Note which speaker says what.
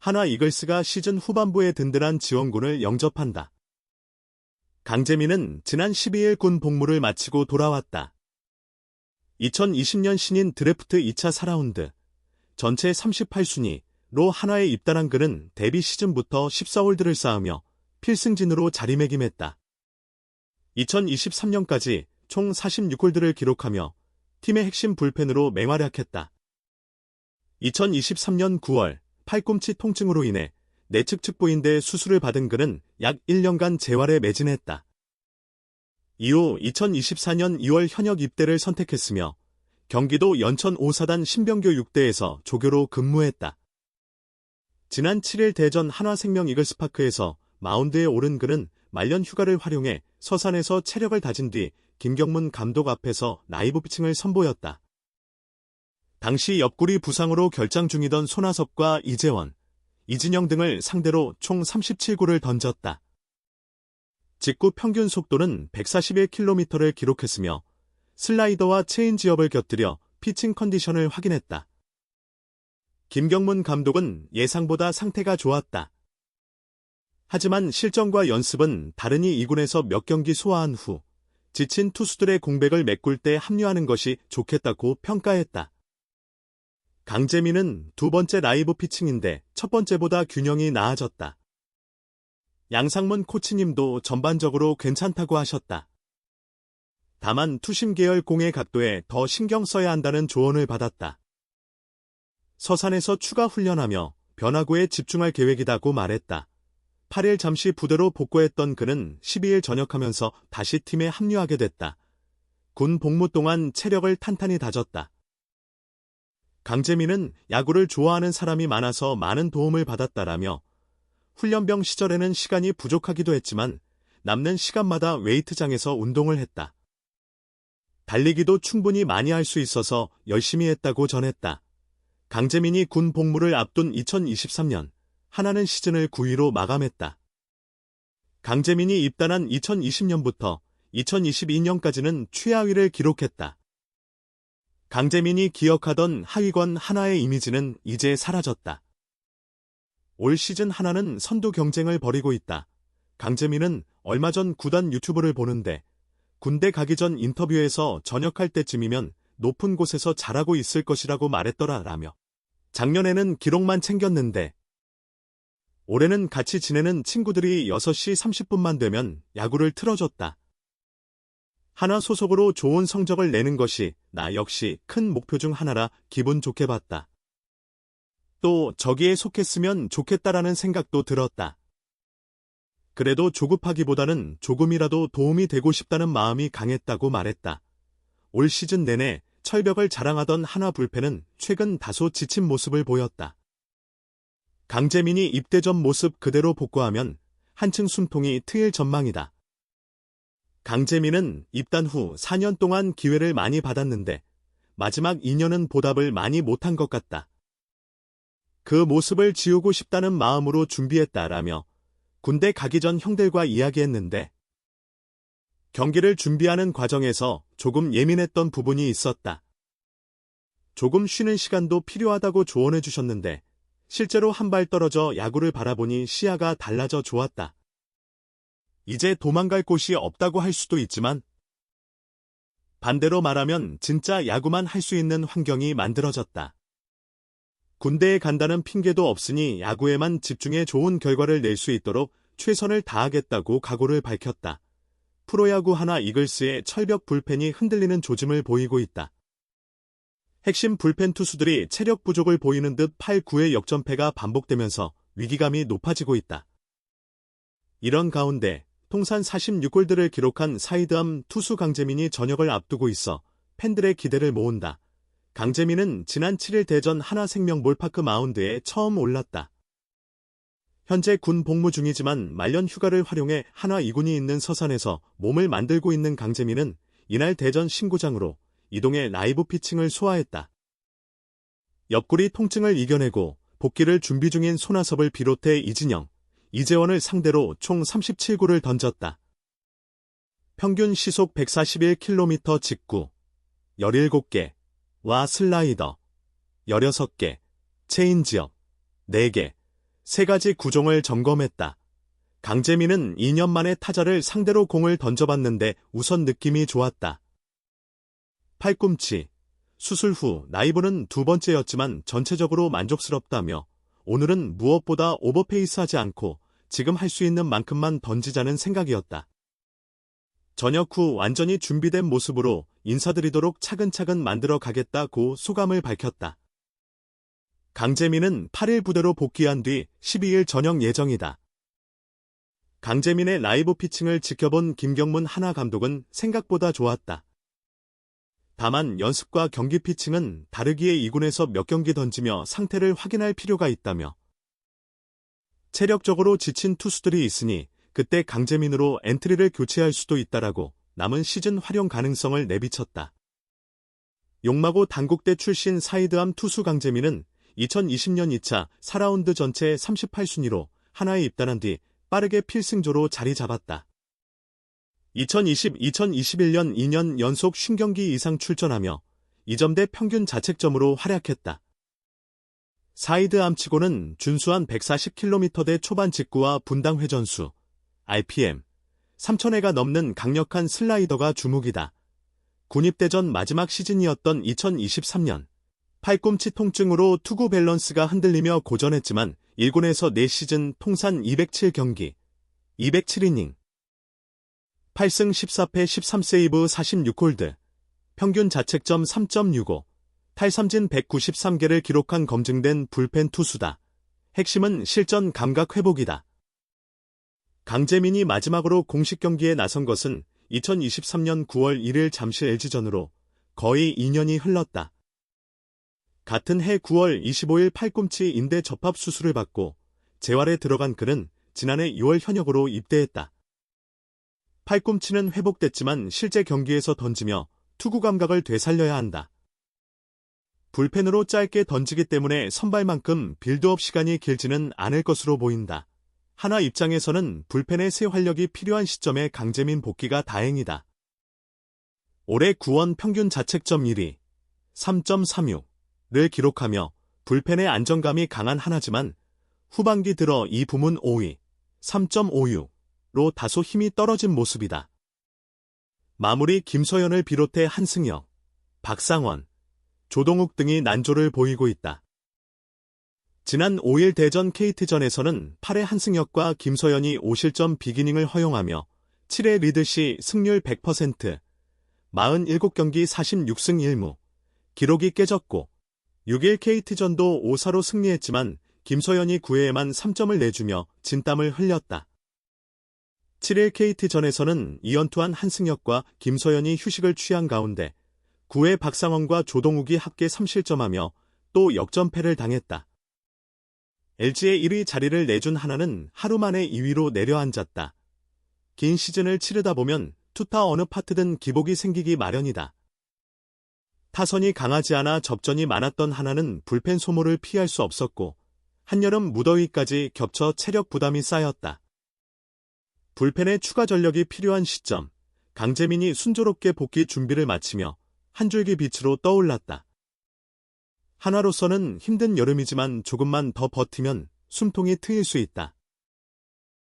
Speaker 1: 한화 이글스가 시즌 후반부에 든든한 지원군을 영접한다. 강재민은 지난 12일 군 복무를 마치고 돌아왔다. 2020년 신인 드래프트 2차 4라운드, 전체 38순위로 한화에 입단한 그는 데뷔 시즌부터 14홀드를 쌓으며 필승진으로 자리매김했다. 2023년까지 총 46홀드를 기록하며 팀의 핵심 불펜으로 맹활약했다. 2023년 9월 팔꿈치 통증으로 인해 내측 측부인대 수술을 받은 그는 약 1년간 재활에 매진했다. 이후 2024년 2월 현역 입대를 선택했으며 경기도 연천 5사단 신병교 6대에서 조교로 근무했다. 지난 7일 대전 한화생명 이글스파크에서 마운드에 오른 그는 말년 휴가를 활용해 서산에서 체력을 다진 뒤 김경문 감독 앞에서 라이브 피칭을 선보였다. 당시 옆구리 부상으로 결장 중이던 손아섭과 이재원, 이진영 등을 상대로 총 37구를 던졌다. 직구 평균 속도는 141km를 기록했으며 슬라이더와 체인지업을 곁들여 피칭 컨디션을 확인했다. 김경문 감독은 예상보다 상태가 좋았다. 하지만 실전과 연습은 다르니 2군에서 몇 경기 소화한 후 지친 투수들의 공백을 메꿀 때 합류하는 것이 좋겠다고 평가했다. 강재민은 두 번째 라이브 피칭인데 첫 번째보다 균형이 나아졌다. 양상문 코치님도 전반적으로 괜찮다고 하셨다. 다만 투심 계열 공의 각도에 더 신경 써야 한다는 조언을 받았다. 서산에서 추가 훈련하며 변화구에 집중할 계획이다고 말했다. 8일 잠시 부대로 복구했던 그는 12일 전역하면서 다시 팀에 합류하게 됐다. 군 복무 동안 체력을 탄탄히 다졌다. 강재민은 야구를 좋아하는 사람이 많아서 많은 도움을 받았다라며 훈련병 시절에는 시간이 부족하기도 했지만 남는 시간마다 웨이트장에서 운동을 했다. 달리기도 충분히 많이 할 수 있어서 열심히 했다고 전했다. 강재민이 군 복무를 앞둔 2023년 한화는 시즌을 9위로 마감했다. 강재민이 입단한 2020년부터 2022년까지는 최하위를 기록했다. 강재민이 기억하던 하위권 한화의 이미지는 이제 사라졌다. 올 시즌 한화는 선두 경쟁을 벌이고 있다. 강재민은 얼마 전 구단 유튜브를 보는데 군대 가기 전 인터뷰에서 전역할 때쯤이면 높은 곳에서 잘하고 있을 것이라고 말했더라라며 작년에는 기록만 챙겼는데 올해는 같이 지내는 친구들이 6시 30분만 되면 야구를 틀어줬다. 한화 소속으로 좋은 성적을 내는 것이 나 역시 큰 목표 중 하나라 기분 좋게 봤다. 또 저기에 속했으면 좋겠다라는 생각도 들었다. 그래도 조급하기보다는 조금이라도 도움이 되고 싶다는 마음이 강했다고 말했다. 올 시즌 내내 철벽을 자랑하던 한화 불펜은 최근 다소 지친 모습을 보였다. 강재민이 입대 전 모습 그대로 복구하면 한층 숨통이 트일 전망이다. 강재민은 입단 후 4년 동안 기회를 많이 받았는데 마지막 2년은 보답을 많이 못한 것 같다. 그 모습을 지우고 싶다는 마음으로 준비했다라며 군대 가기 전 형들과 이야기했는데 경기를 준비하는 과정에서 조금 예민했던 부분이 있었다. 조금 쉬는 시간도 필요하다고 조언해 주셨는데 실제로 한 발 떨어져 야구를 바라보니 시야가 달라져 좋았다. 이제 도망갈 곳이 없다고 할 수도 있지만 반대로 말하면 진짜 야구만 할 수 있는 환경이 만들어졌다. 군대에 간다는 핑계도 없으니 야구에만 집중해 좋은 결과를 낼 수 있도록 최선을 다하겠다고 각오를 밝혔다. 프로야구 한화 이글스의 철벽 불펜이 흔들리는 조짐을 보이고 있다. 핵심 불펜 투수들이 체력 부족을 보이는 듯 8, 9의 역전패가 반복되면서 위기감이 높아지고 있다. 이런 가운데 통산 46홀드를 기록한 사이드암 투수 강재민이 전역을 앞두고 있어 팬들의 기대를 모은다. 강재민은 지난 7일 대전 한화생명 몰파크 마운드에 처음 올랐다. 현재 군 복무 중이지만 말년 휴가를 활용해 한화 2군이 있는 서산에서 몸을 만들고 있는 강재민은 이날 대전 신구장으로 이동해 라이브 피칭을 소화했다. 옆구리 통증을 이겨내고 복귀를 준비 중인 손아섭을 비롯해 이진영, 이재원을 상대로 총 37구를 던졌다. 평균 시속 141km 직구, 17개와 슬라이더, 16개, 체인지업, 4개, 세 가지 구종을 점검했다. 강재민은 2년 만에 타자를 상대로 공을 던져봤는데 우선 느낌이 좋았다. 팔꿈치, 수술 후 나이브는 두 번째였지만 전체적으로 만족스럽다며 오늘은 무엇보다 오버페이스하지 않고 지금 할 수 있는 만큼만 던지자는 생각이었다. 저녁 후 완전히 준비된 모습으로 인사드리도록 차근차근 만들어 가겠다고 소감을 밝혔다. 강재민은 8일 부대로 복귀한 뒤 12일 저녁 예정이다. 강재민의 라이브 피칭을 지켜본 김경문 한화 감독은 생각보다 좋았다. 다만 연습과 경기 피칭은 다르기에 2군에서 몇 경기 던지며 상태를 확인할 필요가 있다며 체력적으로 지친 투수들이 있으니 그때 강재민으로 엔트리를 교체할 수도 있다라고 남은 시즌 활용 가능성을 내비쳤다. 용마고 단국대 출신 사이드암 투수 강재민은 2020년 2차 4라운드 전체 38순위로 한화에 입단한 뒤 빠르게 필승조로 자리 잡았다. 2020-2021년 2년 연속 50경기 이상 출전하며 2점대 평균 자책점으로 활약했다. 사이드암치고는 준수한 140km대 초반 직구와 분당 회전수, RPM, 3000회가 넘는 강력한 슬라이더가 주목이다. 군입대 전 마지막 시즌이었던 2023년, 팔꿈치 통증으로 투구 밸런스가 흔들리며 고전했지만 1군에서 4시즌 통산 207경기, 207이닝, 8승 14패 13세이브 46홀드, 평균 자책점 3.65, 탈삼진 193개를 기록한 검증된 불펜 투수다. 핵심은 실전 감각 회복이다. 강재민이 마지막으로 공식 경기에 나선 것은 2023년 9월 1일 잠실 LG전으로 거의 2년이 흘렀다. 같은 해 9월 25일 팔꿈치 인대 접합 수술을 받고 재활에 들어간 그는 지난해 6월 현역으로 입대했다. 팔꿈치는 회복됐지만 실제 경기에서 던지며 투구 감각을 되살려야 한다. 불펜으로 짧게 던지기 때문에 선발만큼 빌드업 시간이 길지는 않을 것으로 보인다. 한화 입장에서는 불펜의 새 활력이 필요한 시점에 강재민 복귀가 다행이다. 올해 구원 평균 자책점 1위, 3.36를 기록하며 불펜의 안정감이 강한 한화지만 후반기 들어 이 부문 5위, 3.56로 다소 힘이 떨어진 모습이다. 마무리 김서현을 비롯해 한승혁, 박상원, 조동욱 등이 난조를 보이고 있다. 지난 5일 대전 KT전에서는 8회 한승혁과 김서현이 5실점 비기닝을 허용하며 7회 리드시 승률 100%, 47경기 46승 1무, 기록이 깨졌고 6일 KT전도 5-4로 승리했지만 김서현이 9회에만 3점을 내주며 진땀을 흘렸다. 7일 KT전에서는 2연투한 한승혁과 김서현이 휴식을 취한 가운데 9회 박상원과 조동욱이 합계 3실점하며 또 역전패를 당했다. LG의 1위 자리를 내준 한화는 하루 만에 2위로 내려앉았다. 긴 시즌을 치르다 보면 투타 어느 파트든 기복이 생기기 마련이다. 타선이 강하지 않아 접전이 많았던 한화는 불펜 소모를 피할 수 없었고 한여름 무더위까지 겹쳐 체력 부담이 쌓였다. 불펜에 추가 전력이 필요한 시점, 강재민이 순조롭게 복귀 준비를 마치며 한 줄기 빛으로 떠올랐다. 한화로서는 힘든 여름이지만 조금만 더 버티면 숨통이 트일 수 있다.